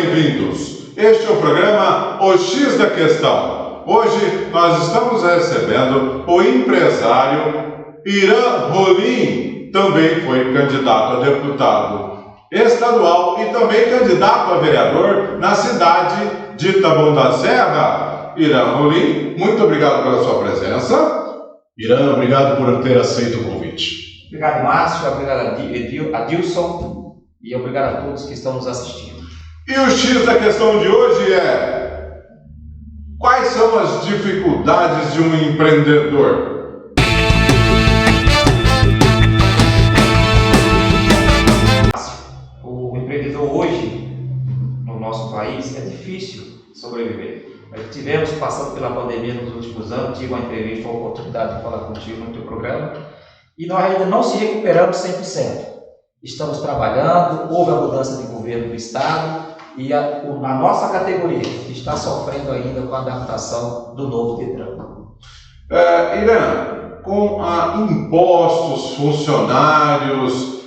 bem-vindos. Este é o programa O X da Questão. Hoje nós estamos recebendo o empresário Irã Rolim, também foi candidato a deputado estadual e também candidato a vereador na cidade de Taboão da Serra. Irã Rolim, muito obrigado pela sua presença. Irã, obrigado por ter aceito o convite. Obrigado, Márcio, obrigado Adilson e obrigado a todos que estão nos assistindo. E o X da questão de hoje é: quais são as dificuldades de um empreendedor? O empreendedor hoje, no nosso país, é difícil sobreviver. Nós tivemos, passando pela pandemia nos últimos anos, tive uma entrevista, uma oportunidade de falar contigo no teu programa, e nós ainda não se recuperamos 100%. Estamos trabalhando, houve a mudança de governo do Estado, e a nossa categoria está sofrendo ainda com a adaptação do novo Detran. Irã, com impostos, funcionários,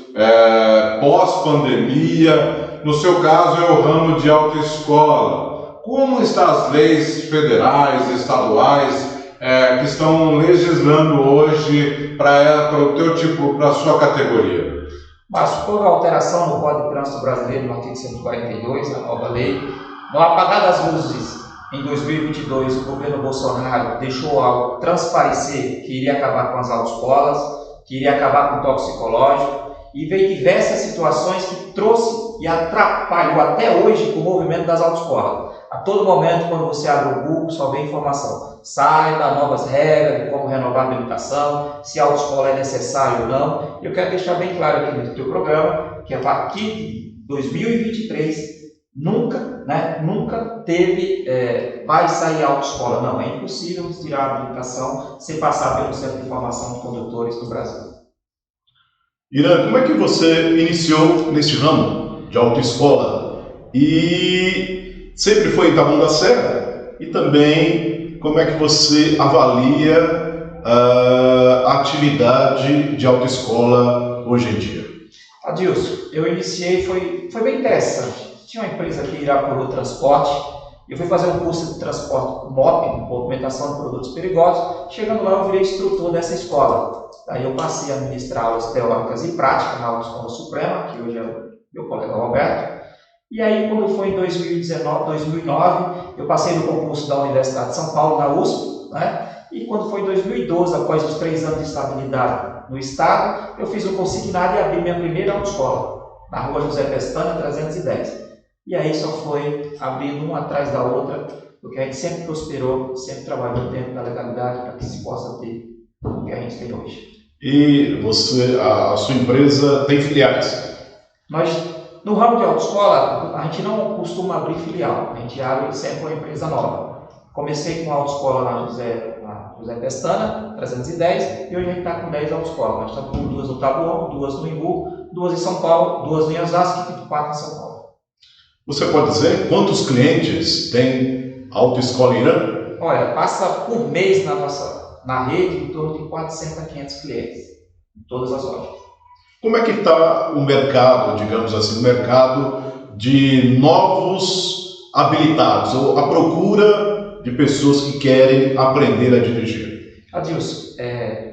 pós-pandemia, no seu caso é o ramo de autoescola. Como estão as leis federais e estaduais que estão legislando hoje para o teu tipo, para a sua categoria? Mas houve alteração no Código de Trânsito Brasileiro, no artigo 142, a nova lei. No apagar das luzes, em 2022, o governo Bolsonaro deixou algo transparecer que iria acabar com as autoescolas, que iria acabar com o toxicológico, e veio diversas situações que trouxe e atrapalhou até hoje o movimento das autoescolas. A todo momento, quando você abre o Google, só vem informação. Saiba novas regras de como renovar a habilitação, se a autoescola é necessária ou não. Eu quero deixar bem claro aqui no teu programa que a partir de 2023 nunca teve, vai sair a autoescola. Não, é impossível tirar a habilitação sem passar pelo Centro de Formação de Condutores do Brasil. Irã, como é que você iniciou neste ramo de autoescola? E sempre foi em Taboão da Serra? E também, como é que você avalia a atividade de autoescola hoje em dia? Adilson, eu iniciei, foi bem interessante. Tinha uma empresa aqui, Irapuru Transporte. Eu fui fazer um curso de transporte MOP, movimentação de produtos perigosos. Chegando lá, eu virei instrutor dessa escola. Daí eu passei a ministrar aulas teóricas e práticas na Autoescola Suprema, que hoje é o meu colega Roberto. E aí, quando foi em 2009, eu passei no concurso da Universidade de São Paulo, na USP, né? E quando foi em 2012, após os 3 anos de estabilidade no Estado, eu fiz o consignado e abri minha primeira autoescola, na rua José Pestana, 310. E aí só foi abrindo uma atrás da outra, porque a gente sempre prosperou, sempre trabalhou dentro da legalidade para que se possa ter o que a gente tem hoje. E a sua empresa tem filiais? Nós, no ramo de autoescola, a gente não costuma abrir filial, a gente abre sempre uma empresa nova. Comecei com a autoescola na José Pestana, 310, e hoje a gente está com 10 autoescolas. Nós estamos com 2 no Taboão, 2 no Imbu, 2 em São Paulo, 2 em Osasco e 4 em São Paulo. Você pode dizer quantos clientes tem a Autoescola Irã? Olha, passa por mês na rede em torno de 400 a 500 clientes, em todas as lojas. Como é que está o mercado, digamos assim, o mercado de novos habilitados, ou a procura de pessoas que querem aprender a dirigir? Adilson,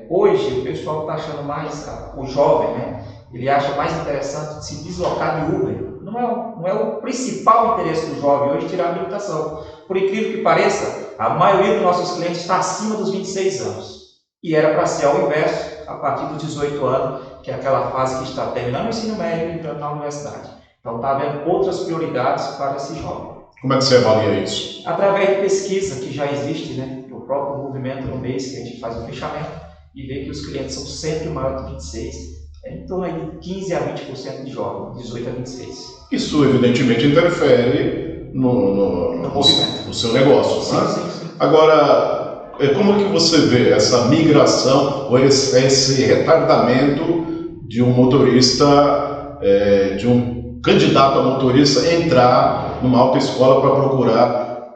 hoje o pessoal está achando mais, o jovem, né? Ele acha mais interessante se deslocar de Uber. Não é o principal interesse do jovem hoje tirar a habilitação. Por incrível que pareça, a maioria dos nossos clientes está acima dos 26 anos. E era para ser ao inverso, a partir dos 18 anos, que é aquela fase que está terminando o ensino médio e entrando na universidade. Então está havendo outras prioridades para esse jovem. Como é que você avalia isso? Através de pesquisa que já existe, né? O próprio movimento no mês que a gente faz o fechamento e vê que os clientes são sempre maiores de 26. Em torno de 15 a 20% de jovens, 18 a 26. Isso, evidentemente, interfere no seu negócio. Sim, né? sim. Agora, como que você vê essa migração ou esse retardamento de um motorista, de um candidato a motorista entrar numa autoescola para procurar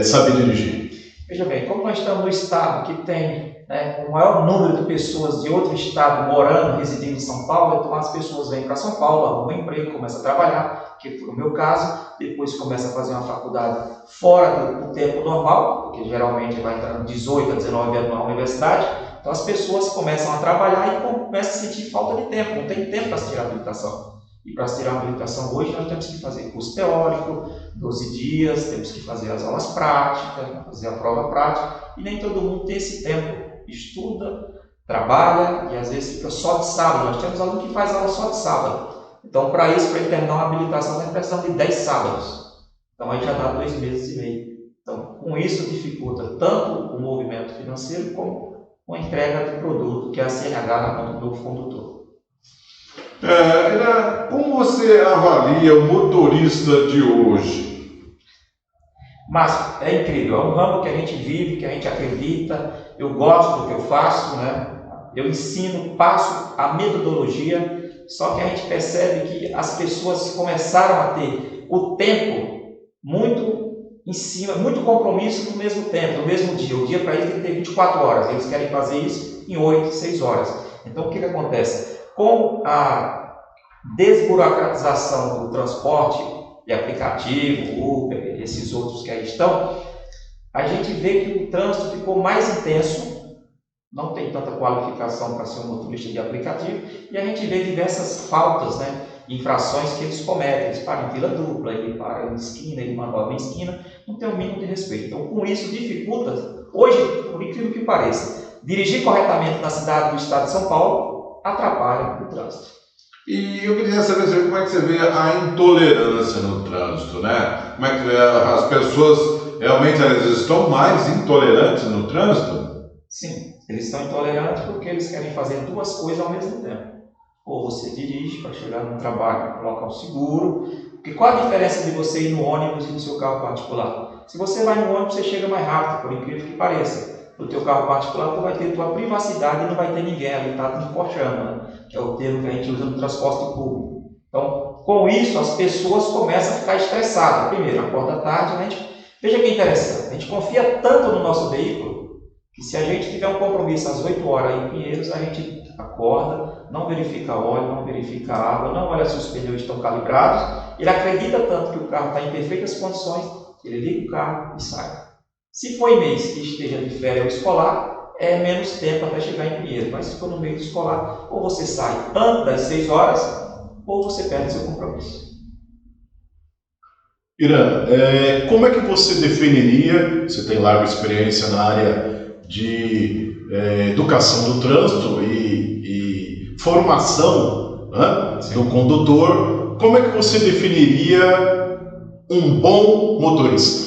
saber dirigir? Veja bem, como nós estamos no estado que tem né, o maior número de pessoas de outro estado morando, residindo em São Paulo, então as pessoas vêm para São Paulo, arrumam um emprego, começam a trabalhar, que foi o meu caso, depois começa a fazer uma faculdade fora do tempo normal, porque geralmente vai entrar 18 a 19 anos na universidade, então as pessoas começam a trabalhar e começam a sentir falta de tempo, não tem tempo para se tirar a habilitação. E para se tirar a habilitação hoje, nós temos que fazer curso teórico, 12 dias, temos que fazer as aulas práticas, fazer a prova prática, e nem todo mundo tem esse tempo. Estuda, trabalha e às vezes fica só de sábado. Nós temos aluno que faz aula só de sábado. Então, para isso, para ele terminar uma habilitação, nós precisamos de 10 sábados. Então, aí já dá 2 meses e meio. Então, com isso, dificulta tanto o movimento financeiro como a entrega de produto, que é a CNH na conta do condutor. Como você avalia o motorista de hoje? Mas é incrível, é um ramo que a gente vive, que a gente acredita, eu gosto do que eu faço, né? Eu ensino, passo a metodologia, só que a gente percebe que as pessoas começaram a ter o tempo muito em cima, muito compromisso no mesmo tempo, no mesmo dia. O dia para eles tem que ter 24 horas, eles querem fazer isso em 8, 6 horas. Então o que acontece? Com a desburocratização do transporte de aplicativo, Uber, esses outros que aí estão, a gente vê que o trânsito ficou mais intenso, não tem tanta qualificação para ser um motorista de aplicativo, e a gente vê diversas faltas, né, infrações que eles cometem. Eles param em fila dupla, ele para em esquina, ele manobra em esquina, não tem o mínimo de respeito. Então, com isso, dificulta, hoje, por incrível que pareça, dirigir corretamente na cidade do estado de São Paulo atrapalha o trânsito. E eu queria saber como é que você vê a intolerância no trânsito, né? Como é que as pessoas realmente elas estão mais intolerantes no trânsito? Sim, eles estão intolerantes porque eles querem fazer 2 coisas ao mesmo tempo. Ou você dirige para chegar no trabalho, no local seguro. Porque qual a diferença de você ir no ônibus e no seu carro particular? Se você vai no ônibus, você chega mais rápido, por incrível que pareça. No teu carro particular, tu vai ter tua privacidade e não vai ter ninguém ali, tá te encoxando, né? Que é o termo que a gente usa no transporte público. Então, com isso, as pessoas começam a ficar estressadas. Primeiro, acorda tarde, né? Veja que interessante, a gente confia tanto no nosso veículo, que se a gente tiver um compromisso às 8 horas em Pinheiros, a gente acorda, não verifica óleo, não verifica água, não olha se os pneus estão calibrados, ele acredita tanto que o carro está em perfeitas condições, ele liga o carro e sai. Se for em mês que esteja de férias ou escolar, é menos tempo até chegar em Pinheiros, mas se for no meio escolar, ou você sai antes das 6 horas, ou você perde seu compromisso. Irã, como é que você definiria, você tem larga experiência na área de educação do trânsito e formação, né, do condutor, como é que você definiria um bom motorista?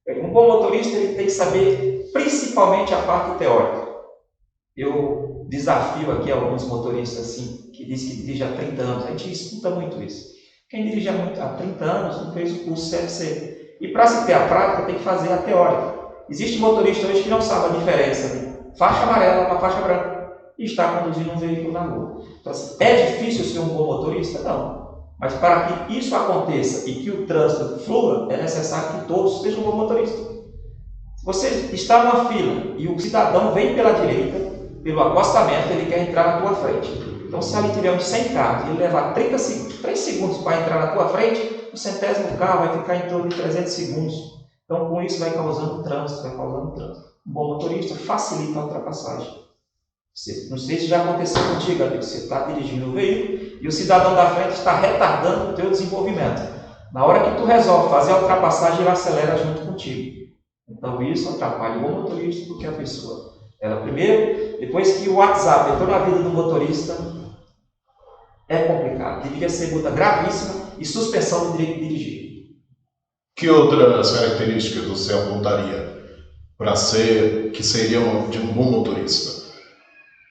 Um bom motorista ele tem que saber principalmente a parte teórica. Eu desafio aqui alguns motoristas assim, que dizem que dirigem há 30 anos, a gente escuta muito isso. Quem dirige há 30 anos não fez o curso CFC. E para se ter a prática, tem que fazer a teórica. Existe motorista hoje que não sabe a diferença de faixa amarela para faixa branca e está conduzindo um veículo na rua. Então, assim, é difícil ser um bom motorista? Não. Mas para que isso aconteça e que o trânsito flua, é necessário que todos sejam bons motoristas. Se você está numa fila e o cidadão vem pela direita, pelo acostamento, ele quer entrar na tua frente. Então, se ali tiver uns 100 carros e ele levar 3 segundos para entrar na tua frente, o 100º carro vai ficar em torno de 300 segundos. Então, com isso, vai causando trânsito. Um bom motorista facilita a ultrapassagem. Não sei se já aconteceu contigo, amigo. Você está dirigindo o veículo e o cidadão da frente está retardando o teu desenvolvimento. Na hora que tu resolve fazer a ultrapassagem, ele acelera junto contigo. Então isso atrapalha o bom motorista, porque a pessoa, ela primeiro, depois que o WhatsApp entrou na vida do motorista, é complicado. Deveria ser multa gravíssima e suspensão do direito de dirigir. Que outras características você apontaria para ser que seriam de um bom motorista?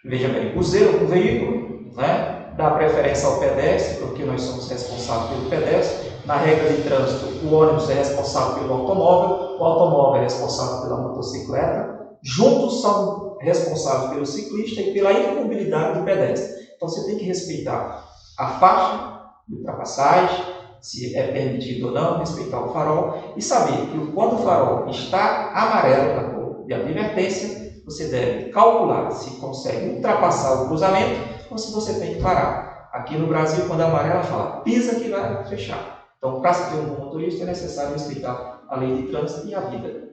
Veja bem, o veículo, né, dá preferência ao pedestre, porque nós somos responsáveis pelo pedestre. Na regra de trânsito, o ônibus é responsável pelo automóvel, o automóvel é responsável pela motocicleta, juntos são responsáveis pelo ciclista e pela imobilidade do pedestre. Então você tem que respeitar a faixa de ultrapassagem, se é permitido ou não, respeitar o farol e saber que quando o farol está amarelo, na cor de advertência, você deve calcular se consegue ultrapassar o cruzamento ou se você tem que parar. Aqui no Brasil, quando a amarela fala, pisa que vai fechar. Então, para se ter um bom motorista, é necessário respeitar a lei de trânsito e a vida.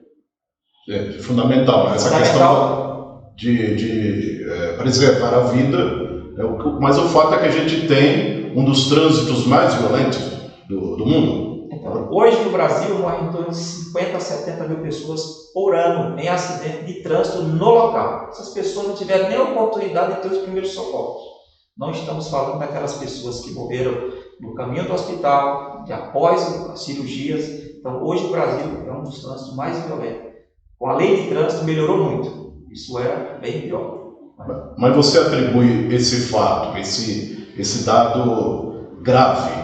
É fundamental, né? Essa questão de preservar a vida, mas o fato é que a gente tem um dos trânsitos mais violentos do mundo. Então, hoje no Brasil morrem em torno de 50 a 70 mil pessoas por ano em acidente de trânsito no local. Essas pessoas não tiveram nem a oportunidade de ter os primeiros socorros. Não estamos falando daquelas pessoas que morreram no caminho do hospital, após as cirurgias. Então, hoje o Brasil é um dos trânsitos mais violentos. Com a lei de trânsito melhorou muito. Isso era bem pior. Mas você atribui esse fato, esse dado grave,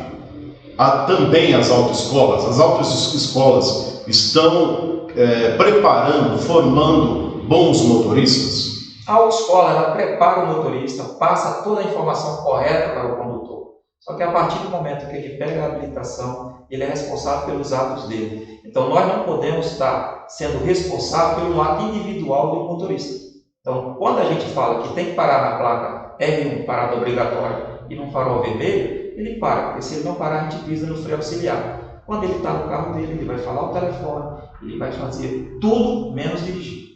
também às autoescolas? As autoescolas estão preparando, formando bons motoristas? A autoescola ela prepara o motorista, passa toda a informação correta para o condutor. Só que a partir do momento que ele pega a habilitação, ele é responsável pelos atos dele. Então nós não podemos estar sendo responsáveis pelo ato individual do motorista. Então quando a gente fala que tem que parar na placa R1, parada obrigatória, e num farol vermelho, ele para, porque se ele não parar, a gente pisa no freio auxiliar. Quando ele está no carro dele, ele vai falar o telefone, ele vai fazer tudo menos dirigir,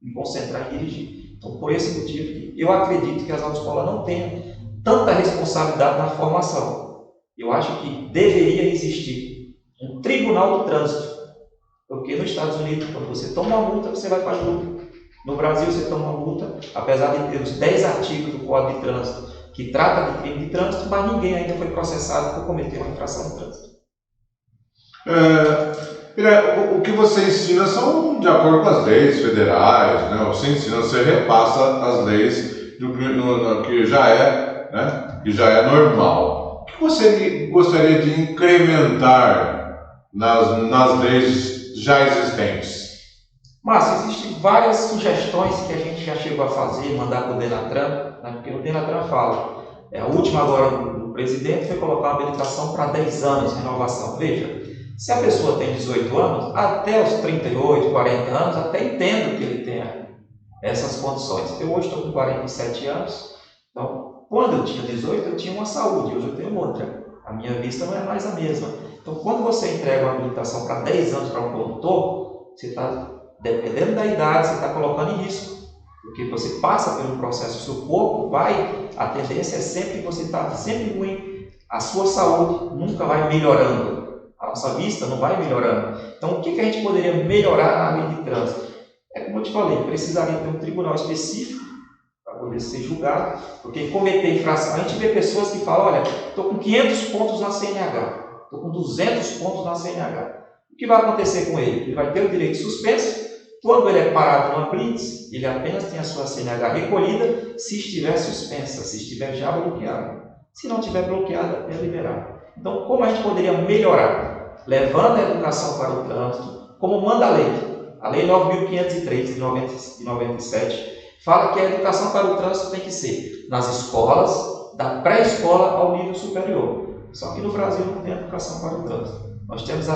e concentrar em dirigir. Então, por esse motivo, eu acredito que as autoescolas não tenham tanta responsabilidade na formação. Eu acho que deveria existir um tribunal do trânsito, porque nos Estados Unidos, quando você toma uma multa, você vai para a luta. No Brasil, você toma uma multa, apesar de ter os 10 artigos do Código de Trânsito que trata de crime de trânsito, mas ninguém ainda foi processado por cometer uma infração de trânsito. O que você ensina são de acordo com as leis federais, né? Você ensina, você repassa as leis que já é normal. O que você gostaria de incrementar nas leis já existentes? Márcio, existem várias sugestões que a gente já chegou a fazer, mandar para o Denatran, né? Porque o Denatran fala, a última agora do presidente foi colocar uma habilitação para 10 anos de renovação. Veja, se a pessoa tem 18 anos, até os 38, 40 anos, até entendo que ele tenha essas condições. Eu hoje estou com 47 anos, então, quando eu tinha 18, eu tinha uma saúde, hoje eu tenho outra. A minha vista não é mais a mesma. Então, quando você entrega uma habilitação para 10 anos para um condutor, você está, dependendo da idade, você está colocando em risco. Porque você passa pelo processo, o seu corpo a tendência é sempre que você está sempre ruim, a sua saúde nunca vai melhorando. A nossa vista não vai melhorando. Então, o que a gente poderia melhorar na lei de trânsito? Como eu te falei, precisaria ter um tribunal específico para poder ser julgado, porque cometer infração, a gente vê pessoas que falam, olha, estou com 500 pontos na CNH, estou com 200 pontos na CNH. O que vai acontecer com ele? Ele vai ter o direito suspenso. Quando ele é parado numa blitz, ele apenas tem a sua CNH recolhida se estiver suspensa, se estiver já bloqueada. Se não estiver bloqueada, é liberado. Então, como a gente poderia melhorar? Levando a educação para o trânsito, como manda a lei. A Lei 9.503, de 97, fala que a educação para o trânsito tem que ser nas escolas, da pré-escola ao nível superior. Só que no Brasil não tem educação para o trânsito. Nós temos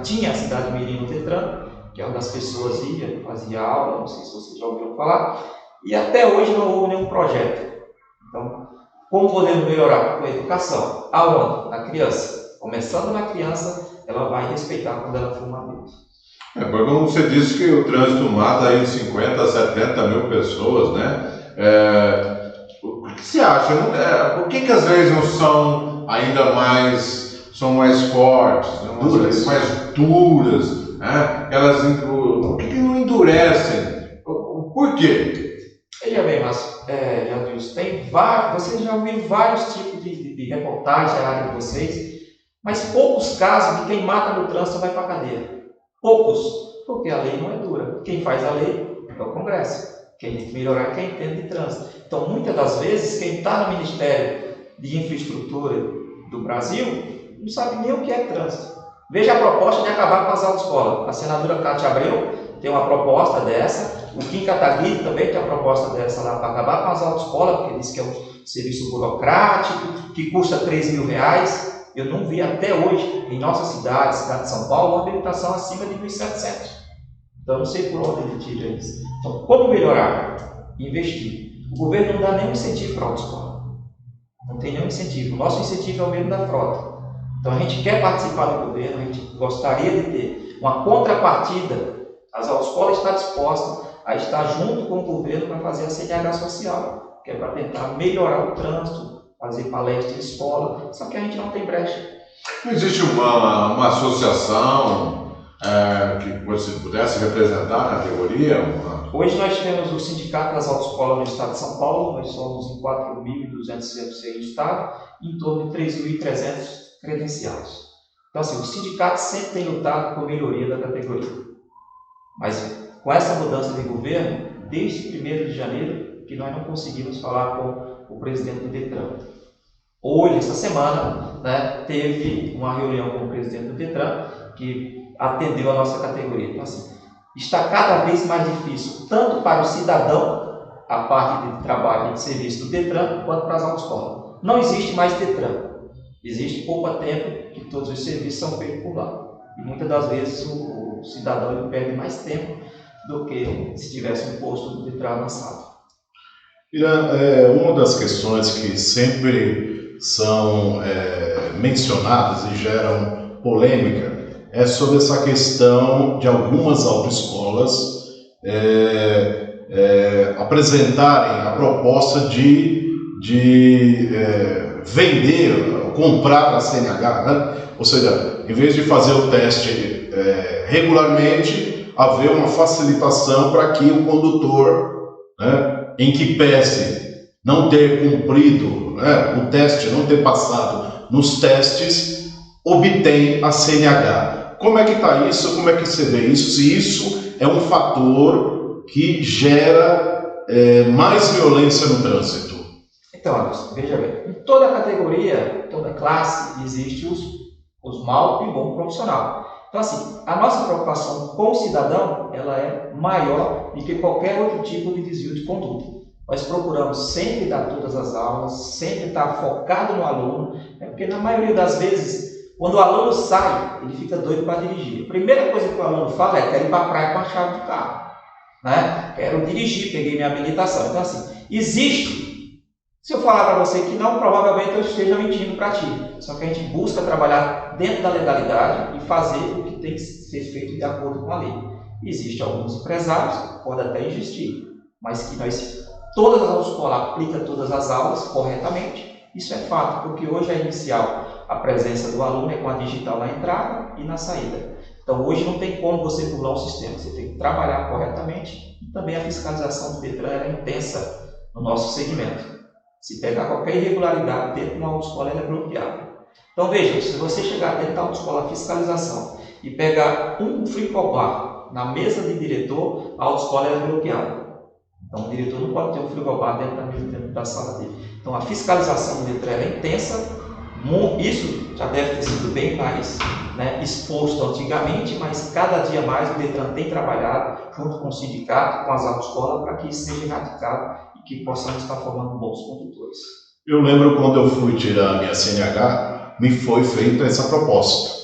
tinha a cidade Mirim no Detran, que é onde as pessoas iam, fazia aula, não sei se vocês já ouviram falar, e até hoje não houve nenhum projeto. Então, como podemos melhorar? Com a educação. Aonde? Na criança. Começando na criança, ela vai respeitar quando ela for uma adulta. Porque como você disse que o trânsito mata aí 50 a 70 mil pessoas, né? O que você acha? Por que as leis não são ainda mais fortes, né? mais duras? Né? Por que não endurecem? Por quê? Veja bem, mas vocês já ouviram vários tipos de reportagem na área de vocês, mas poucos casos de quem mata no trânsito vai para a cadeia. Poucos, porque a lei não é dura. Quem faz a lei é o Congresso. Quem tem que melhorar é quem entende de trânsito. Então, muitas das vezes, quem está no Ministério de Infraestrutura do Brasil não sabe nem o que é trânsito. Veja a proposta de acabar com as autoescolas. A senadora Cátia Abreu tem uma proposta dessa, o Kim Kataguiri também tem uma proposta dessa lá para acabar com as autoescolas, porque diz que é um serviço burocrático, que custa R$3.000. Eu não vi até hoje, em nossa cidade de São Paulo, uma habilitação acima de 1.700. Então, eu não sei por onde ele tira isso. Então, como melhorar? Investir. O governo não dá nenhum incentivo para a autoescola. Não tem nenhum incentivo. O nosso incentivo é o mesmo da frota. Então, a gente quer participar do governo, a gente gostaria de ter uma contrapartida. As autoescolas estão dispostas a estar junto com o governo para fazer a CNH social, que é para tentar melhorar o trânsito, fazer palestra em escola, só que a gente não tem brecha. Não existe uma associação que você pudesse representar na teoria? Hoje nós temos o Sindicato das Autoescolas no Estado de São Paulo, nós somos em 4.200 CFC no Estado, e em torno de 3.300 credenciados. Então, assim, o sindicato sempre tem lutado por melhoria da categoria. Mas com essa mudança de governo, desde 1º de janeiro, que nós não conseguimos falar com o presidente do Detran. Hoje, essa semana, né, teve uma reunião com o presidente do Detran, que atendeu a nossa categoria. Então, assim, está cada vez mais difícil, tanto para o cidadão, a parte de trabalho e de serviço do Detran, quanto para as autoescolas. Não existe mais Detran. Existe pouco tempo que todos os serviços são feitos por lá. E muitas das vezes o cidadão ele perde mais tempo do que se tivesse um posto do Detran avançado. Uma das questões que sempre são mencionadas e geram polêmica é sobre essa questão de algumas autoescolas apresentarem a proposta de vender, comprar a CNH, né? Ou seja, em vez de fazer o teste regularmente, haver uma facilitação para que o condutor, né, em que pese não ter cumprido, né, o teste, não ter passado nos testes, obtém a CNH. Como é que está isso? Como é que você vê isso? Se isso é um fator que gera mais violência no trânsito? Então, Anderson, veja bem, em toda categoria, toda classe, existe os mal e bom profissional. Então, assim, a nossa preocupação com o cidadão, ela é maior do que qualquer outro tipo de desvio de conduta. Nós procuramos sempre dar todas as aulas, sempre estar focado no aluno, né? Porque na maioria das vezes, quando o aluno sai, ele fica doido para dirigir. A primeira coisa que o aluno fala é: quero ir para a praia com a chave do carro, né? Quero dirigir, peguei minha habilitação. Então, assim, existe. Se eu falar para você que não, provavelmente eu esteja mentindo para ti. Só que a gente busca trabalhar dentro da legalidade e fazer o que tem que ser feito de acordo com a lei. Existem alguns empresários, pode até existir, mas que todas as autoescolas aplicam todas as aulas corretamente. Isso é fato, porque hoje é inicial a presença do aluno é com a digital na entrada e na saída. Então hoje não tem como você burlar o sistema, você tem que trabalhar corretamente e também a fiscalização do Detran é intensa no nosso segmento. Se pegar qualquer irregularidade dentro de uma autoescola, ela é bloqueada. Então veja, se você chegar dentro da autoescola a fiscalização e pegar um frigobar na mesa de diretor, a autoescola é bloqueada. Então o diretor não pode ter um frigobar dentro da sala dele. Então a fiscalização do Detran é intensa. Isso já deve ter sido bem mais exposto antigamente, mas cada dia mais o Detran tem trabalhado junto com o sindicato, com as autoescolas, para que isso seja erradicado e que possamos estar formando bons condutores. Eu lembro quando eu fui tirar a minha CNH, me foi feita essa proposta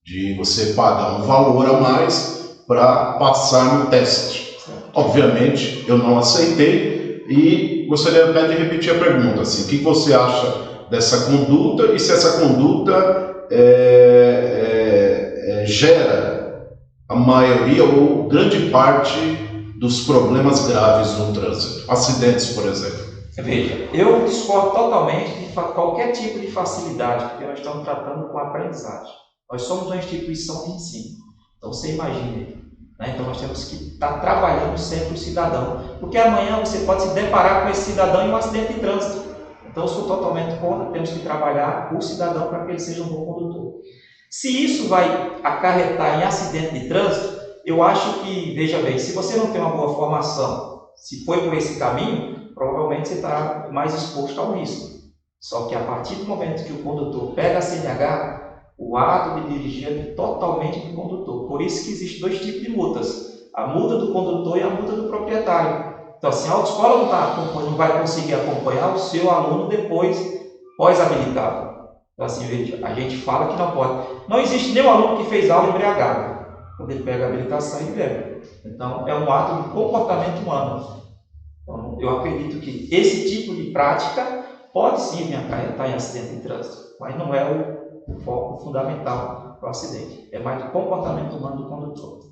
de você pagar um valor a mais para passar no teste. Obviamente, eu não aceitei e gostaria até de repetir a pergunta, assim, o que você acha dessa conduta e se essa conduta gera a maioria ou grande parte dos problemas graves no trânsito, acidentes, por exemplo. Veja, eu discordo totalmente de qualquer tipo de facilidade, porque nós estamos tratando com aprendizagem. Nós somos uma instituição de ensino, então você imagine, né? Então nós temos que estar trabalhando sempre o cidadão, porque amanhã você pode se deparar com esse cidadão em um acidente de trânsito. Então eu sou totalmente contra, temos que trabalhar o cidadão para que ele seja um bom condutor. Se isso vai acarretar em acidente de trânsito, eu acho que, veja bem, se você não tem uma boa formação, se foi por esse caminho, provavelmente você estará mais exposto ao risco. Só que a partir do momento que o condutor pega a CNH, o ato de dirigir é totalmente do condutor. Por isso que existem dois tipos de multas. A multa do condutor e a multa do proprietário. Então, assim, a autoescola não vai conseguir acompanhar o seu aluno depois, pós-habilitado. Então, assim, a gente fala que não pode. Não existe nenhum aluno que fez aula embriagado. quando ele pega a habilitação e bebe. Então, é um ato de comportamento humano. Então, eu acredito que esse tipo de prática pode sim me acarretar em acidente de trânsito, mas não é o foco fundamental para o acidente. É mais o comportamento humano do condutor.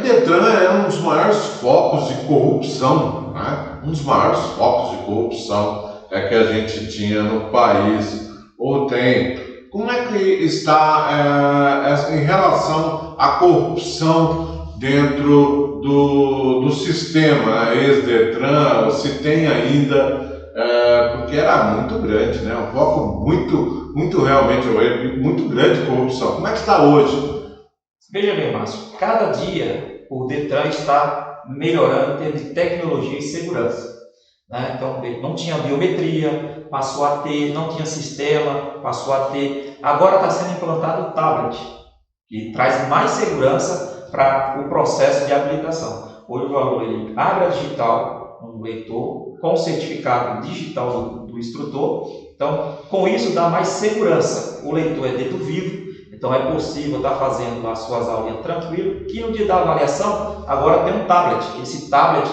Detran é um dos maiores focos de corrupção, né? Um dos maiores focos de corrupção que a gente tinha no país, ou tem. Como é que está em relação à corrupção dentro do sistema, né? Ex-Detran, ou se tem ainda, porque era muito grande, né? Um foco muito realmente muito grande de corrupção. Como é que está hoje? Veja bem, Márcio, cada dia o Detran está melhorando em termos de tecnologia e segurança. Né? Então, não tinha biometria, passou a ter, não tinha sistema, passou a ter. Agora está sendo implantado o tablet, que traz mais segurança para o processo de habilitação. Hoje o aluno ele abre a digital, um leitor, com o certificado digital do instrutor. Então, com isso dá mais segurança. O leitor é dedo vivo. Então é possível estar fazendo as suas aulas tranquilo, que no dia da avaliação agora tem um tablet. Esse tablet,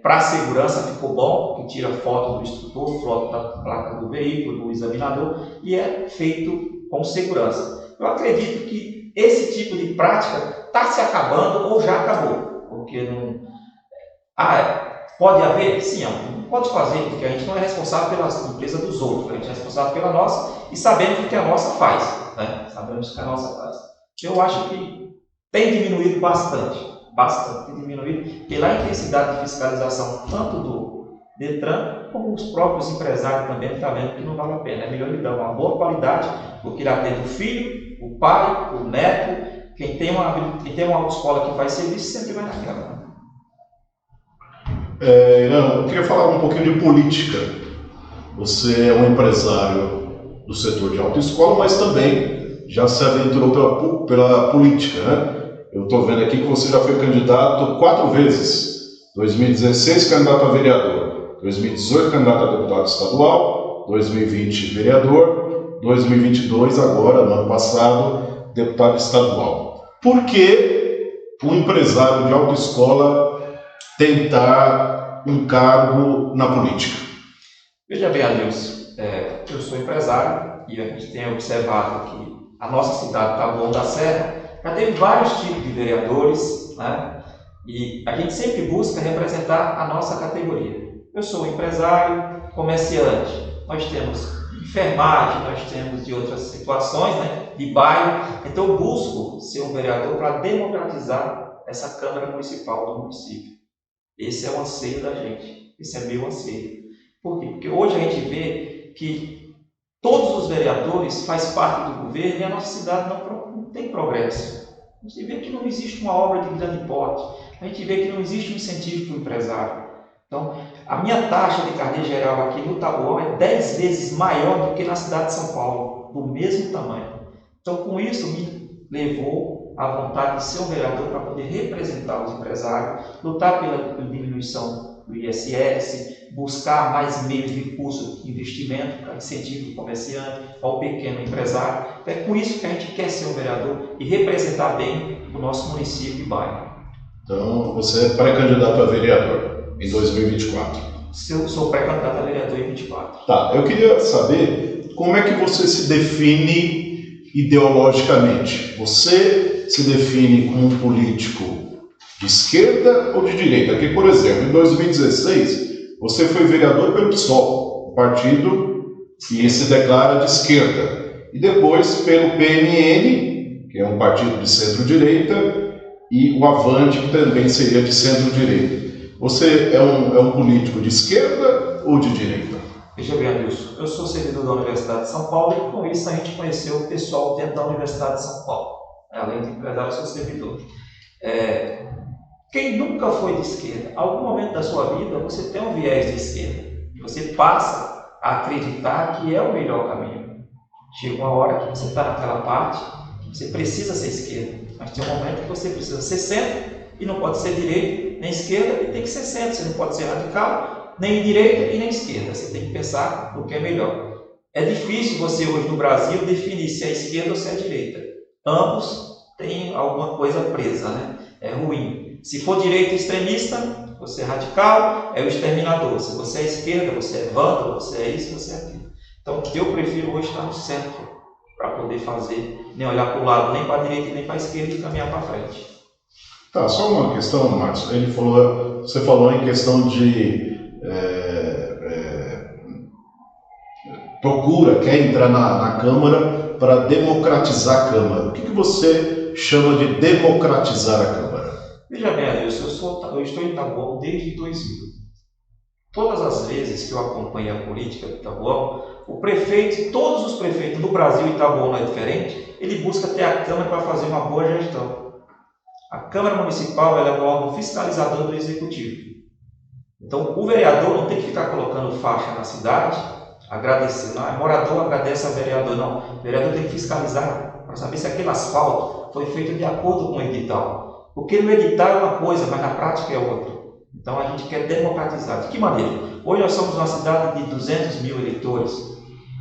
para segurança, ficou bom, que tira foto do instrutor, foto da placa do veículo, do examinador, e é feito com segurança. Eu acredito que esse tipo de prática está se acabando ou já acabou, porque não... pode haver? Sim, pode fazer, porque a gente não é responsável pela empresa dos outros, a gente é responsável pela nossa e sabemos o que a nossa faz. Né? Sabemos que a nossa faz. Eu acho que tem diminuído bastante, tem diminuído pela intensidade de fiscalização, tanto do Detran, como os próprios empresários também estão vendo que não vale a pena. É melhor ele dar uma boa qualidade, porque ele atende o filho, o pai, o neto, quem tem uma autoescola que faz serviço sempre vai naquela. Irã, eu queria falar um pouquinho de política. Você é um empresário do setor de autoescola, mas também já se aventurou pela política, né? Eu estou vendo aqui que você já foi candidato 4 vezes. 2016, candidato a vereador. 2018, candidato a deputado estadual. 2020, vereador. 2022, agora, no ano passado, deputado estadual. Por que um empresário de autoescola tentar um cargo na política? Veja bem, Adilson, eu sou empresário e a gente tem observado que a nossa cidade, Taboão da Serra, já teve vários tipos de vereadores, né? E a gente sempre busca representar a nossa categoria. Eu sou empresário, comerciante, nós temos enfermagem, nós temos de outras situações, né? De bairro, então eu busco ser um vereador para democratizar essa Câmara Municipal do município. Esse é o anseio da gente, esse é meu anseio. Por quê? Porque hoje a gente vê que todos os vereadores fazem parte do governo e a nossa cidade não tem progresso. A gente vê que não existe uma obra de grande porte, a gente vê que não existe um incentivo para o empresário. Então, a minha taxa de carnê geral aqui no Taboão é 10 vezes maior do que na cidade de São Paulo, do mesmo tamanho. Então, com isso, me levou à vontade de ser um vereador para poder representar os empresários, lutar pela diminuição do ISS, buscar mais meios de recurso de investimento para incentivo do comerciante, ao pequeno empresário. É com isso que a gente quer ser um vereador e representar bem o nosso município e bairro. Então, você é pré-candidato a vereador em 2024. Eu sou pré-candidato a vereador em 2024. Tá, eu queria saber como é que você se define ideologicamente. Você se define como um político de esquerda ou de direita? Porque, por exemplo, em 2016, você foi vereador pelo PSOL, um partido que se declara de esquerda. E depois pelo PMN, que é um partido de centro-direita, e o Avante, que também seria de centro-direita. Você é um político de esquerda ou de direita? Veja bem, Adilson, eu sou servidor da Universidade de São Paulo e com isso a gente conheceu o pessoal dentro da Universidade de São Paulo. Além de empresário, eu sou servidor. Quem nunca foi de esquerda, algum momento da sua vida você tem um viés de esquerda. Você passa a acreditar que é o melhor caminho. Chega uma hora que você está naquela parte, que você precisa ser esquerda. Mas tem um momento que você precisa ser centro e não pode ser direita nem esquerda e tem que ser centro. Você não pode ser radical, nem direita e nem esquerda. Você tem que pensar no que é melhor. É difícil você hoje no Brasil definir se é esquerda ou se é direita. Ambos tem alguma coisa presa, né? É ruim. Se for direita extremista, você é radical, é o exterminador. Se você é esquerda, você é vândalo, você é isso, você é aquilo. Então, eu prefiro hoje estar no centro, para poder fazer, nem olhar para o lado, nem para a direita, nem para a esquerda e caminhar para frente. Tá, só uma questão, Márcio. Você falou em questão de procura, quer entrar na Câmara para democratizar a Câmara. O que você chama de democratizar a Câmara? Veja bem, Adilson, eu estou em Taboão desde 2000. Todas as vezes que eu acompanho a política de Taboão, o prefeito, todos os prefeitos do Brasil, e Taboão não é diferente, ele busca ter a Câmara para fazer uma boa gestão. A Câmara Municipal ela é o órgão fiscalizador do Executivo. Então, o vereador não tem que ficar colocando faixa na cidade, agradecer. Não, morador agradece ao vereador, não. O vereador tem que fiscalizar para saber se aquele asfalto foi feito de acordo com o edital. Porque no edital é uma coisa, mas na prática é outra. Então, a gente quer democratizar. De que maneira? Hoje nós somos uma cidade de 200 mil eleitores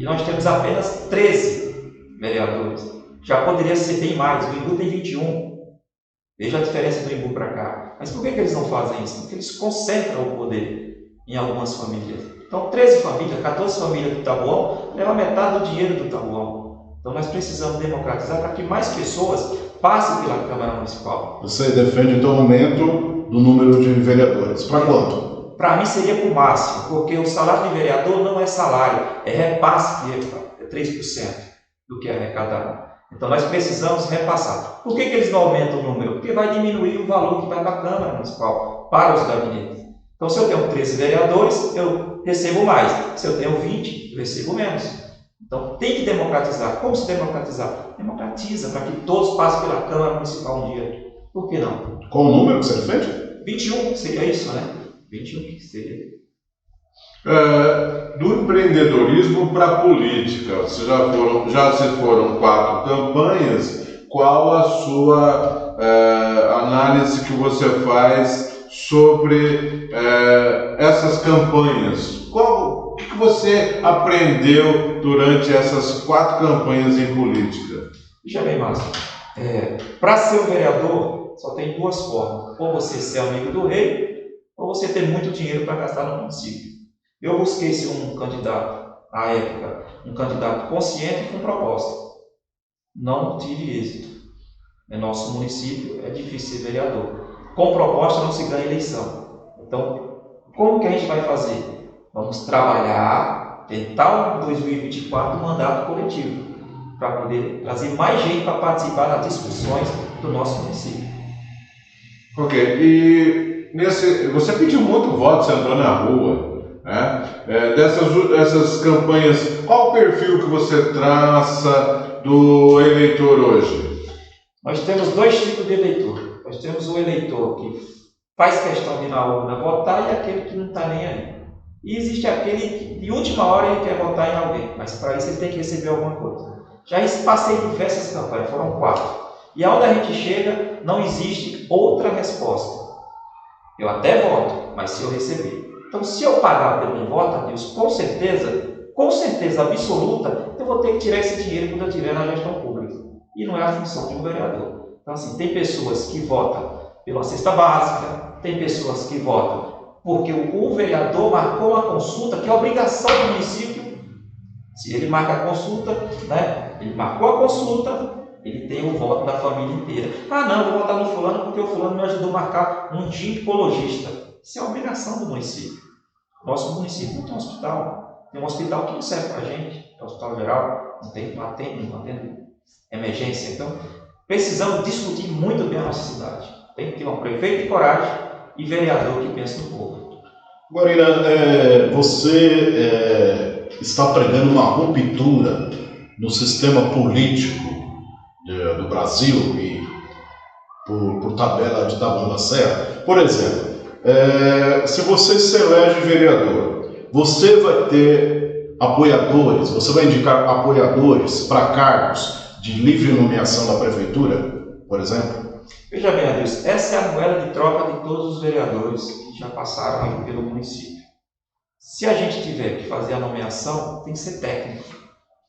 e nós temos apenas 13 vereadores. Já poderia ser bem mais. O Imbu tem 21. Veja a diferença do Imbu para cá. Mas por que eles não fazem isso? Porque eles concentram o poder em algumas famílias. Então, 13 famílias, 14 famílias do Taboão levam metade do dinheiro do Taboão. Então, nós precisamos democratizar para que mais pessoas passem pela Câmara Municipal. Você defende então o aumento do número de vereadores. Para quanto? Para mim seria para o máximo, porque o salário de vereador não é salário, é repasse, que é 3% do que é arrecadado. Então nós precisamos repassar. Por que eles não aumentam o número? Porque vai diminuir o valor que vai para a Câmara Municipal, para os gabinetes. Então se eu tenho 13 vereadores, eu recebo mais. Se eu tenho 20, eu recebo menos. Então tem que democratizar. Como se democratizar? Democratiza para que todos passem pela Câmara Municipal um dia. Por que não? Qual o número que você defende? 21 seria isso, né? 21 que seria. Do empreendedorismo para a política, já se foram 4 campanhas. Qual a sua análise que você faz sobre essas campanhas? O que você aprendeu durante essas 4 campanhas em política? Veja bem, Márcio, para ser um vereador, só tem 2 formas. Ou você ser amigo do rei, ou você ter muito dinheiro para gastar no município. Eu busquei ser um candidato, à época, um candidato consciente e com proposta. Não tive êxito. No nosso município é difícil ser vereador. Com proposta não se ganha eleição. Então, como que a gente vai fazer? Vamos trabalhar, tentar em 2024 um mandato coletivo, para poder trazer mais gente para participar das discussões do nosso município. Ok, e você pediu muito voto, você andou na rua, né? Dessas campanhas, qual o perfil que você traça do eleitor hoje? Nós temos 2 tipos de eleitor. Nós temos o eleitor que faz questão de ir na urna votar e aquele que não está nem aí. E existe aquele que de última hora ele quer votar em alguém, mas para isso ele tem que receber alguma coisa. Já passei diversas campanhas, foram 4. E aonde a gente chega, não existe outra resposta. Eu até voto, mas se eu receber. Então, se eu pagar pelo voto a Deus, com certeza absoluta, eu vou ter que tirar esse dinheiro quando eu estiver na gestão pública. E não é a função de um vereador. Então, assim, tem pessoas que votam pela cesta básica, tem pessoas que votam porque o vereador marcou uma consulta, que é obrigação do município. Se ele marca a consulta, né? Ele marcou a consulta, ele tem o voto da família inteira. Ah, não, eu vou votar no fulano porque o fulano me ajudou a marcar um ginecologista. Isso é obrigação do município. Nosso município não tem um hospital. Tem um hospital que não serve para a gente, é o hospital geral, não atende emergência. Então, precisamos discutir muito bem a nossa cidade. Tem que ter um prefeito de coragem e vereador que pensa no povo. Agora, Irã, você está pregando uma ruptura no sistema político do Brasil e por tabela de Taboão da Serra. Por exemplo, se você se elege vereador, você vai ter apoiadores, você vai indicar apoiadores para cargos de livre nomeação da prefeitura, por exemplo? Veja bem, Adilson, essa é a moeda de troca de todos os vereadores que já passaram aí pelo município. Se a gente tiver que fazer a nomeação, tem que ser técnico.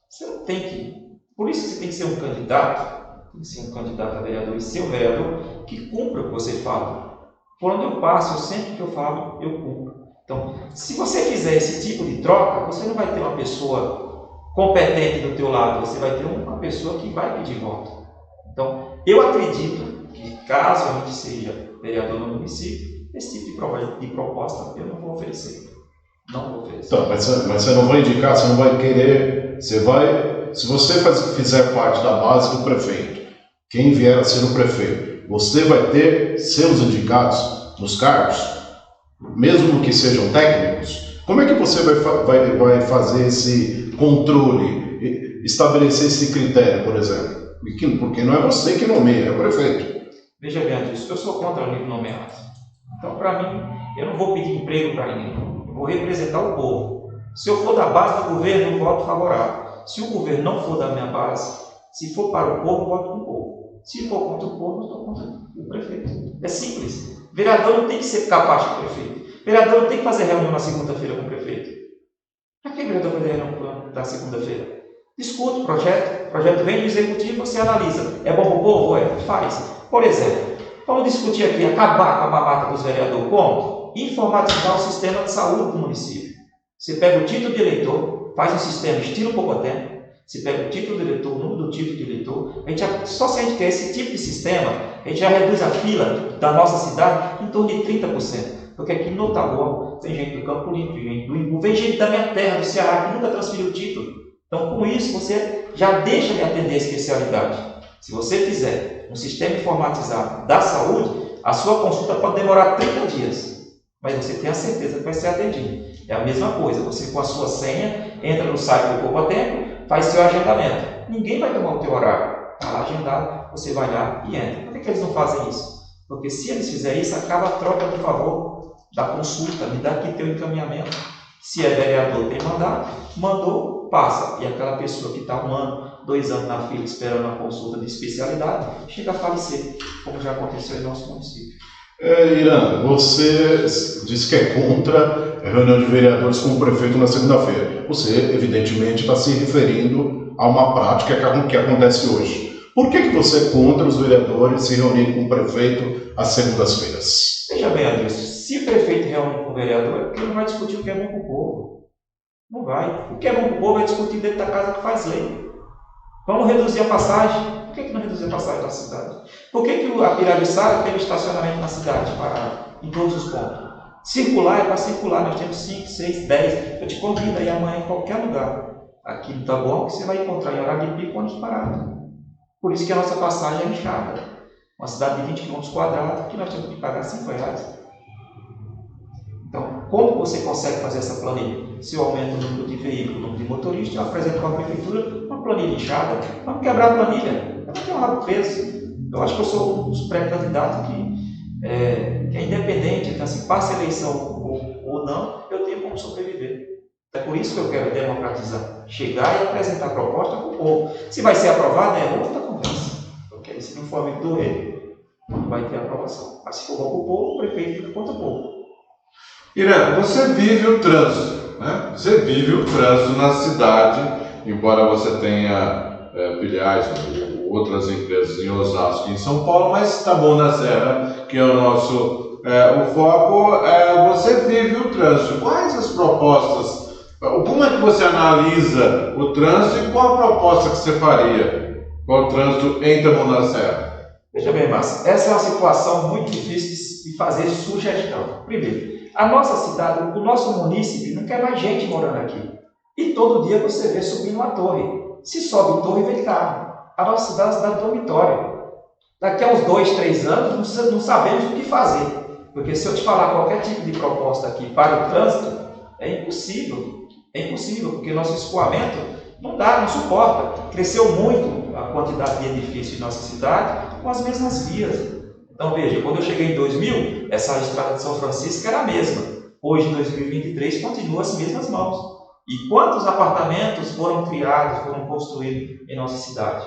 Você não tem que... Por isso que você tem que ser um candidato tem que ser um candidato a vereador e ser um vereador que cumpra o que você fala. Por onde eu passo, eu sempre que eu falo, eu cumpro. Então, se você fizer esse tipo de troca, você não vai ter uma pessoa competente do teu lado, você vai ter uma pessoa que vai pedir voto. Então, eu acredito que caso a gente seja vereador no município, esse tipo de proposta eu não vou oferecer. Não vou oferecer. Então, mas você não vai indicar, você não vai querer, se você fizer parte da base do prefeito, quem vier a ser o prefeito, você vai ter seus indicados nos cargos, mesmo que sejam técnicos. Como é que você vai fazer esse controle, estabelecer esse critério, por exemplo? Porque não é você que nomeia, é o prefeito. Veja bem, Adilson, eu sou contra o livre nomeado. Então, para mim, eu não vou pedir emprego para ninguém. Eu vou representar o povo. Se eu for da base do governo, eu voto favorável. Se o governo não for da minha base, se for para o povo, eu voto com o povo. Se for contra o povo, eu estou contra o prefeito. É simples. Vereador não tem que ser capaz do prefeito. Vereador não tem que fazer reunião na segunda-feira com o prefeito. Para que vereador fazer reunião na segunda-feira? Discute o projeto vem do executivo, você analisa. É bom para o povo? É, faz. Por exemplo, vamos discutir aqui, acabar com a mamata dos vereadores. Como? Informatizar o sistema de saúde do município. Você pega o título de eleitor, faz um sistema estilo Pocotempo, você pega o título de eleitor, o número do título de eleitor, só se a gente quer esse tipo de sistema, a gente já reduz a fila da nossa cidade em torno de 30%. Porque aqui no Taboão tem gente do Campo Limpo, gente do Imbu, vem gente da minha terra, do Ceará, que nunca transferiu o título. Então, com isso, você já deixa de atender a especialidade. Se você fizer um sistema informatizado da saúde, a sua consulta pode demorar 30 dias, mas você tem a certeza que vai ser atendido. É a mesma coisa, você com a sua senha, entra no site do Poupatempo, faz seu agendamento. Ninguém vai tomar o teu horário. Está lá agendado, você vai lá e entra. Por que eles não fazem isso? Porque se eles fizerem isso, acaba a troca do favor da consulta, me dá aqui teu encaminhamento. Se é vereador, tem mandato, mandou, passa. E aquela pessoa que está 1 ano, 2 anos na fila esperando a consulta de especialidade, chega a falecer, como já aconteceu em nosso município. Irã, você disse que é contra a reunião de vereadores com o prefeito na segunda-feira. Você, evidentemente, está se referindo a uma prática que acontece hoje. Por que você é contra os vereadores se reunirem com o prefeito às segundas-feiras? Veja bem, Adilson, se o prefeito reúne com o vereador, é porque ele não vai discutir o que é bom para o povo. Não vai. O que é bom para o povo é discutir dentro da casa que faz lei. Vamos reduzir a passagem. Por que não reduzir a passagem da cidade? Por que a Pirajussara tem estacionamento na cidade em todos os pontos? Circular é para circular, nós temos 5, 6, 10. Eu te convido aí amanhã em qualquer lugar. Aqui no Taboão, que você vai encontrar em horário de pico ônibus parado. Por isso que a nossa passagem é inchada. Uma cidade de 20 km², que nós temos que pagar R$5. Então, como você consegue fazer essa planilha? Se eu aumento o número de veículos, o número de motoristas, eu apresento para a prefeitura uma planilha inchada. Vamos quebrar a planilha. Eu não tenho rabo preso. Eu acho que eu sou um dos pré-candidatos que é independente. Então, se passa a eleição ou não, eu tenho como sobreviver. É por isso que eu quero democratizar. Chegar e apresentar a proposta para o povo. Se vai ser aprovado, é outra conversa. Porque se não for amigo do rei, não vai ter aprovação. Mas se for bom para o povo, o prefeito fica contra o povo. Irã, você vive o trânsito, né? Você vive o trânsito na cidade, embora você tenha filiais ou outras empresas em Osasco e em São Paulo, mas Taboão da Serra, que é o nosso o foco, você vive o trânsito. Quais as propostas? Como é que você analisa o trânsito e qual a proposta que você faria para o trânsito em Taboão da Serra? Veja bem, Márcio, essa é uma situação muito difícil de fazer sugestão. Primeiro, a nossa cidade, o nosso município não quer mais gente morando aqui. E todo dia você vê subindo uma torre. Se sobe torre, vem carro. A nossa cidade é uma cidade dormitória. Daqui a uns 2, 3 anos, não sabemos o que fazer. Porque se eu te falar qualquer tipo de proposta aqui para o trânsito, é impossível. É impossível, porque nosso escoamento não dá, não suporta. Cresceu muito a quantidade de edifícios em nossa cidade com as mesmas vias. Então veja, quando eu cheguei em 2000, essa estrada de São Francisco era a mesma. Hoje, em 2023, continua as mesmas mãos. E quantos apartamentos foram criados, foram construídos em nossa cidade?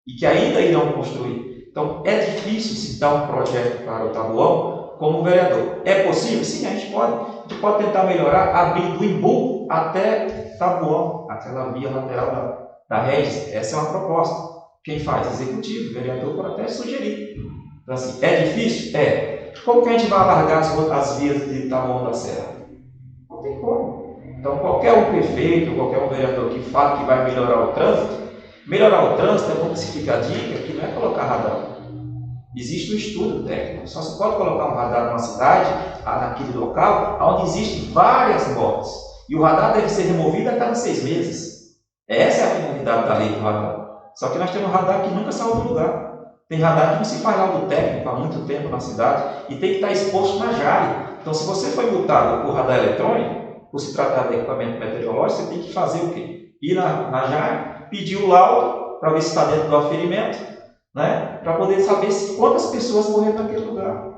E que ainda irão construir. Então é difícil citar um projeto para o Taboão como vereador. É possível? Sim, a gente pode tentar melhorar, abrir do Imbu até Taboão, aquela via lateral da Regis. Essa é uma proposta. Quem faz? Executivo, vereador pode até sugerir. Então, assim, é difícil? É. Como que a gente vai alargar as vias de Taboão da Serra? Não tem como. Então, qualquer um prefeito, qualquer um vereador que fala que vai melhorar o trânsito é como se fica a dica que não é colocar radar. Existe um estudo técnico. Só se pode colocar um radar numa cidade, naquele local, onde existem várias mortes. E o radar deve ser removido a cada 6 meses. Essa é a finalidade da lei do radar. Só que nós temos um radar que nunca saiu do lugar. Tem radar que não se faz laudo técnico há muito tempo na cidade e tem que estar exposto na JAI. Então, se você foi multado por radar eletrônico, por se tratar de equipamento meteorológico, você tem que fazer o quê? Ir na JAI, pedir o laudo para ver se está dentro do aferimento, né? Para poder saber quantas pessoas morreram naquele lugar.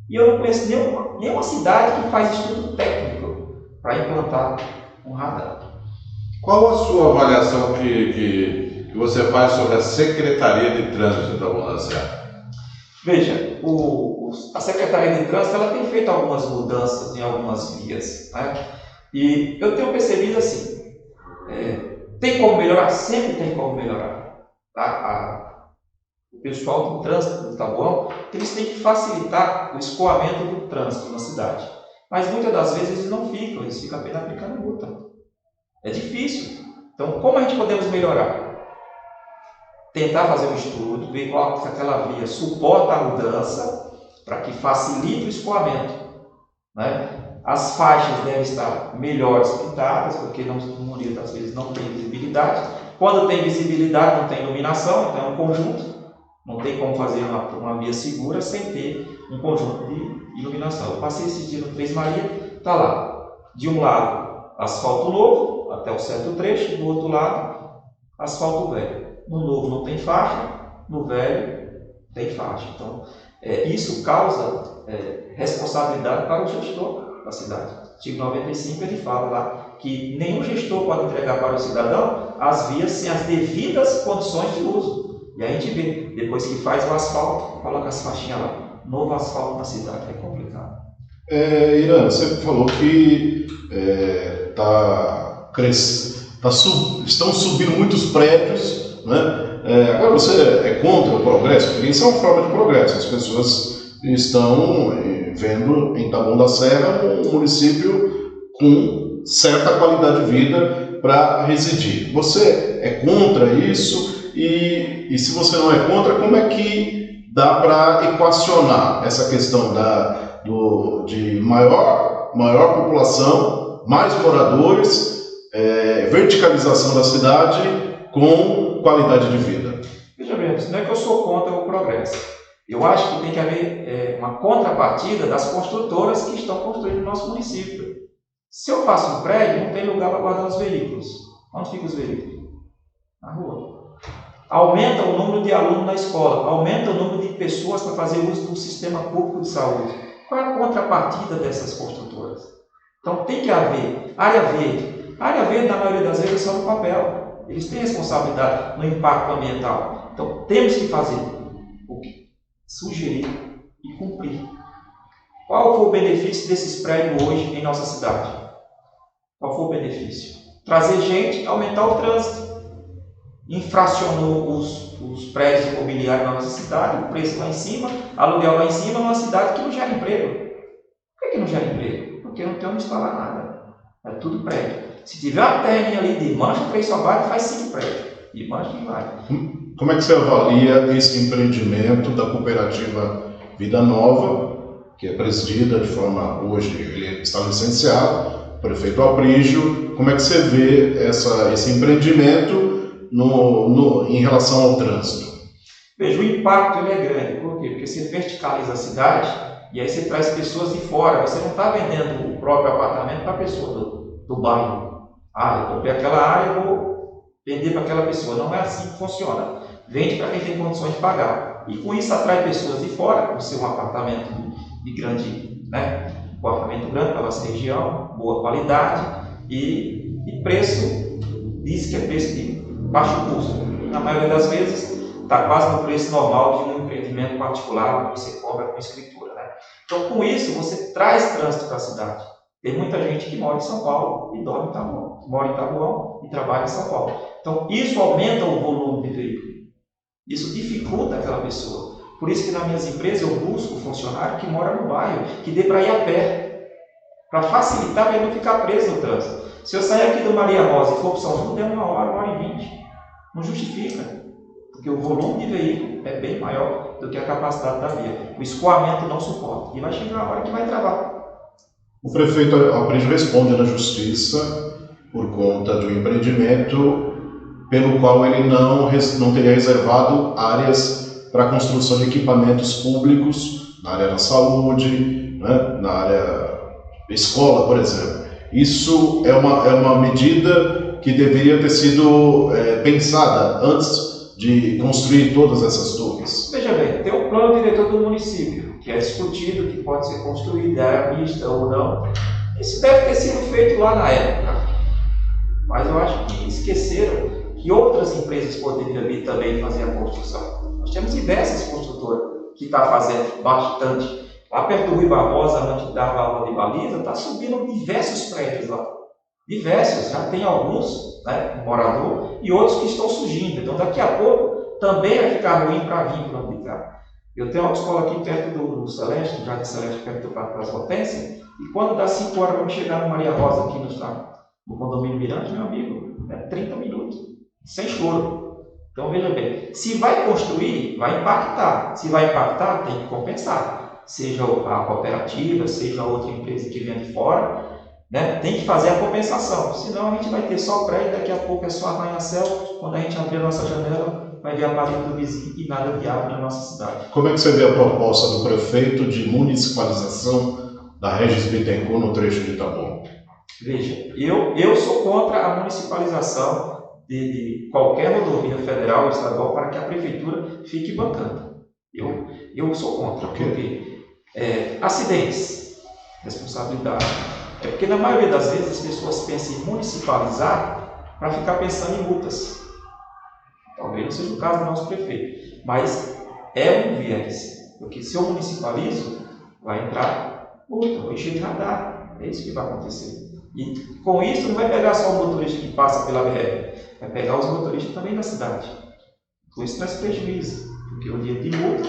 E eu não conheço nenhuma cidade que faz estudo técnico para implantar um radar. Qual a sua avaliação que você faz sobre a Secretaria de Trânsito da Taboão da Serra? Veja, a Secretaria de Trânsito ela tem feito algumas mudanças em algumas vias, né? E eu tenho percebido assim, tem como melhorar? Sempre tem como melhorar. Tá? O pessoal do trânsito do Taboão, eles têm que facilitar o escoamento do trânsito na cidade. Mas muitas das vezes eles ficam apenas aplicando multa. É difícil. Então, como a gente podemos melhorar? Tentar fazer um estudo, ver qual que aquela via suporta a mudança para que facilite o escoamento, né? As faixas devem estar melhores pintadas, porque na maioria das vezes não tem visibilidade. Quando tem visibilidade, não tem iluminação, então é um conjunto. Não tem como fazer uma via segura sem ter um conjunto de iluminação. Eu passei esse dia no Três Maria, está lá, de um lado, asfalto novo, até um certo trecho, do outro lado, asfalto velho. No novo não tem faixa, no velho tem faixa. Então, isso causa responsabilidade para o gestor da cidade. O artigo 95 ele fala lá que nenhum gestor pode entregar para o cidadão as vias sem as devidas condições de uso. E aí a gente vê, depois que faz o asfalto, coloca as faixinhas lá, novo asfalto na cidade, é complicado. Irã, você falou que estão subindo muitos prédios, né? Agora você é contra o progresso, porque isso é uma forma de progresso. As pessoas estão vendo em Taboão da Serra um município com certa qualidade de vida para residir. Você é contra isso? E se você não é contra, como é que dá para equacionar essa questão de maior população, mais moradores, verticalização da cidade com qualidade de vida? Veja bem, não é que eu sou contra o progresso. Eu acho que tem que haver uma contrapartida das construtoras que estão construindo no nosso município. Se eu faço um prédio, não tem lugar para guardar os veículos. Onde ficam os veículos? Na rua. Aumenta o número de alunos na escola, aumenta o número de pessoas para fazer uso do sistema público de saúde. Qual é a contrapartida dessas construtoras? Então tem que haver área verde. A área verde, na maioria das vezes, é só no papel. Eles têm responsabilidade no impacto ambiental. Então temos que fazer o quê? Sugerir e cumprir. Qual foi o benefício desses prédios hoje em nossa cidade? Qual foi o benefício? Trazer gente, aumentar o trânsito. Infracionou os prédios imobiliários na nossa cidade, o preço lá em cima, aluguel lá em cima, numa cidade que não gera emprego. Por que não gera emprego? Porque não tem onde instalar nada. É tudo prédio. Se tiver uma terrinha ali de mancha, 3 sobrados, faz 5 prédios. De mancha que vai. Como é que você avalia esse empreendimento da cooperativa Vida Nova, que é presidida de forma, hoje ele está licenciado, o prefeito Aprígio? Como é que você vê esse empreendimento em relação ao trânsito? Veja, o impacto ele é grande. Por quê? Porque você verticaliza a cidade e aí você traz pessoas de fora. Você não está vendendo o próprio apartamento para a pessoa do bairro. Eu comprei aquela área e vou vender para aquela pessoa. Não é assim que funciona. Vende para quem tem condições de pagar. E com isso atrai pessoas de fora, por ser um apartamento de grande, né? Um apartamento grande para nossa região, boa qualidade e preço, diz que é preço de baixo custo. Na maioria das vezes está quase no preço normal de um empreendimento particular que você cobra com escritura, né? Então, com isso, você traz trânsito para a cidade. Tem muita gente que mora em São Paulo e dorme em Taboão, mora em Taboão e trabalha em São Paulo. Então, isso aumenta o volume de veículos. Isso dificulta aquela pessoa. Por isso que nas minhas empresas eu busco funcionário que mora no bairro, que dê para ir a pé, para facilitar para ele não ficar preso no trânsito. Se eu sair aqui do Maria Rosa e for para São João, der 1 hora e 20. Não justifica, porque o volume de veículo é bem maior do que a capacidade da via. O escoamento não suporta e vai chegar a hora que vai travar. O prefeito Aprígio responde na justiça por conta de um empreendimento pelo qual ele não teria reservado áreas para a construção de equipamentos públicos na área da saúde, né, na área da escola, por exemplo. Isso é uma medida que deveria ter sido pensada antes de construir todas essas torres. Veja bem, tem um plano diretor do município, que é discutido, que pode ser construído, área mista ou não. Isso deve ter sido feito lá na época. Mas eu acho que esqueceram que outras empresas poderiam vir também fazer a construção. Nós temos diversas construtoras que estão fazendo bastante. Lá perto do Rui Barbosa, onde dava a aula de baliza, está subindo diversos prédios lá. Diversos, já tem alguns, né, morador, e outros que estão surgindo. Então daqui a pouco também vai ficar ruim para vir para onde ficar. Eu tenho uma escola aqui perto do Celeste, do Jardim Celeste, perto do Parque das Hortênsias, e quando dá 5 horas vamos chegar no Maria Rosa, aqui no condomínio Mirante, meu amigo, 30 minutos, sem choro. Então veja bem, se vai construir, vai impactar. Se vai impactar, tem que compensar. Seja a cooperativa, seja outra empresa que vem de fora, né, tem que fazer a compensação. Senão a gente vai ter só prédio, daqui a pouco é só arranha-céu. Quando a gente abrir a nossa janela, vai ver a parede do vizinho e nada de árvore na nossa cidade. Como é que você vê a proposta do prefeito de municipalização da Regis Bittencourt no trecho de Itabuna? Veja, eu sou contra a municipalização de qualquer rodovia federal ou estadual para que a prefeitura fique bancando. Eu sou contra, porque acidentes, responsabilidade. É porque na maioria das vezes as pessoas pensam em municipalizar para ficar pensando em multas. Talvez não seja o caso do nosso prefeito, mas é um viés, porque se eu municipalizo, vai entrar multa, vou encher de radar, é isso que vai acontecer. E com isso não vai pegar só o motorista que passa pela BR, vai pegar os motoristas também da cidade. Com isso traz prejuízo, porque o dia de multa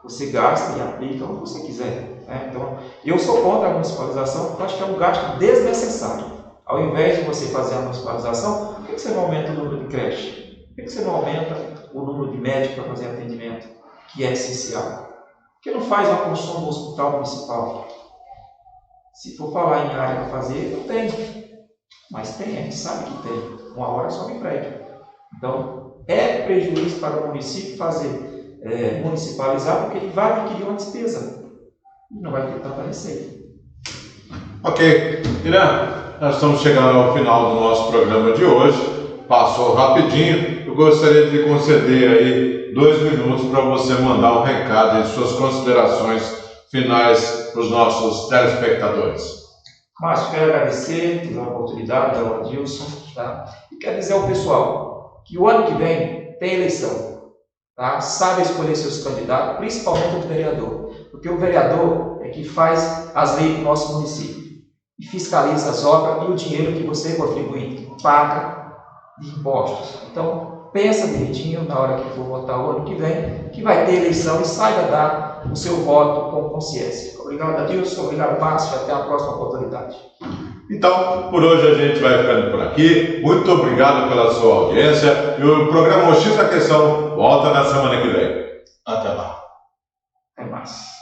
você gasta e aplica onde você quiser. Né? Então, eu sou contra a municipalização, porque eu acho que é um gasto desnecessário. Ao invés de você fazer a municipalização, por que você não aumenta o número de creche? Por que você não aumenta o número de médicos para fazer atendimento, que é essencial? Por que não faz uma construção do hospital municipal? Se for falar em área para fazer, não tem. Mas tem, a gente sabe que tem. 1 hora sobe prédio. Então, é prejuízo para o município fazer municipalizar, porque ele vai adquirir uma despesa. E não vai ter tanta receita. Ok. Irã, nós estamos chegando ao final do nosso programa de hoje. Passou rapidinho. Eu gostaria de conceder aí 2 minutos para você mandar um recado e suas considerações finais para os nossos telespectadores. Márcio, quero agradecer pela oportunidade da Adilson, tá? E quero dizer ao pessoal que o ano que vem tem eleição, tá? Sabe escolher seus candidatos, principalmente o vereador, porque o vereador é que faz as leis do nosso município e fiscaliza as obras e o dinheiro que você, contribuinte, paga de impostos. Então, pensa direitinho na hora que for votar o ano que vem, que vai ter eleição e saiba dar o seu voto com consciência. Obrigado, Adilson. Obrigado, Márcio. Até a próxima oportunidade. Então, por hoje a gente vai ficando por aqui. Muito obrigado pela sua audiência. E o programa O X da Questão volta na semana que vem. Até lá. Até mais.